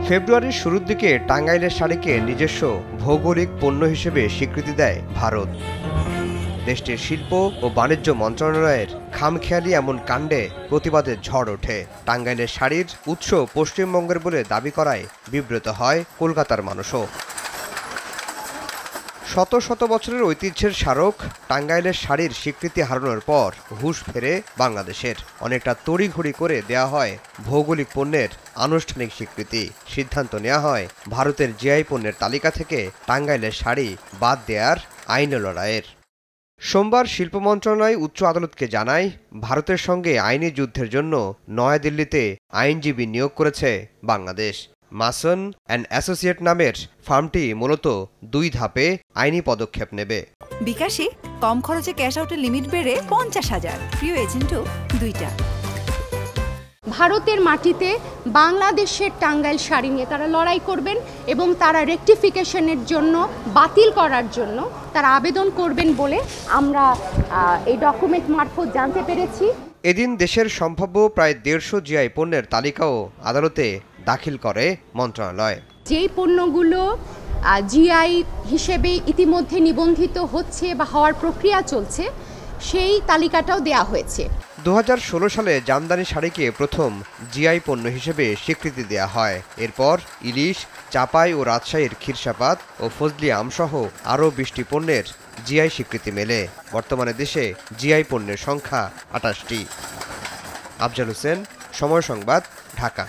ফেব্রুয়ারির শুরুর দিকে টাঙ্গাইলের শাড়িকে নিজস্ব ভৌগোলিক পণ্য হিসেবে স্বীকৃতি দেয় ভারত। দেশটির শিল্প ও বাণিজ্য মন্ত্রণালয়ের খামখেয়ালি এমন কাণ্ডে প্রতিবাদের ঝড় ওঠে। টাঙ্গাইলের শাড়ির উৎস পশ্চিমবঙ্গের বলে দাবি করায় বিব্রত হয় কলকাতার মানুষও। শত শত বছরের ঐতিহ্যের স্মারক টাঙ্গাইলের শাড়ির স্বীকৃতি হারানোর পর হুঁশ ফেরে বাংলাদেশের। অনেকটা তড়িঘড়ি করে দেয়া হয় ভৌগোলিক পণ্যের আনুষ্ঠানিক স্বীকৃতি। সিদ্ধান্ত নেওয়া হয় ভারতের জিআই পণ্যের তালিকা থেকে টাঙ্গাইলের শাড়ি বাদ দেওয়ার আইনি লড়াইয়ের। সোমবার শিল্প মন্ত্রণালয় উচ্চ আদালতকে জানায়, ভারতের সঙ্গে আইনি যুদ্ধের জন্য নয়াদিল্লিতে আইনজীবী নিয়োগ করেছে বাংলাদেশ। মাসন অ্যান্ড অ্যাসোসিয়েট নামের ফার্মটি মূলত 2 ধাপে আইনি পদক্ষেপ নেবে। বিকাশে কম খরচে ক্যাশ আউটের লিমিট বেড়ে 50,000, প্রিয় এজেন্টও 2টা। ভারতের মাটিতে বাংলাদেশের টাঙ্গাইল শাড়ি নিয়ে তারা লড়াই করবেন এবং তারা রেকটিফিকেশনের জন্য, বাতিল করার জন্য তারা আবেদন করবেন বলে আমরা এই ডকুমেন্ট মারফত জানতে পেরেছি। এদিন দেশের সম্ভাব্য প্রায় 150 জিআই পণ্যের তালিকাও আদালতে দাখিল করে মন্ত্রণালয়। যেই পণ্যগুলো জিআই হিসেবে ইতিমধ্যে নিবন্ধিত হচ্ছে বা হওয়ার প্রক্রিয়া চলছে, সেই তালিকাটাও দেয়া হয়েছে। 2016 সালে জামদানি শাড়িকে প্রথম জিআই পণ্য হিসেবে স্বীকৃতি দেয়া হয়। এরপর ইলিশ, চাপাই ও রাজশাহীর ক্ষীরসাপাত ও ফজলি আমসহ আরও 20টি পণ্যের জিআই স্বীকৃতি মেলে। বর্তমানে দেশে জিআই পণ্যের সংখ্যা 28টি। আফজাল হোসেন, সময় সংবাদ, ঢাকা।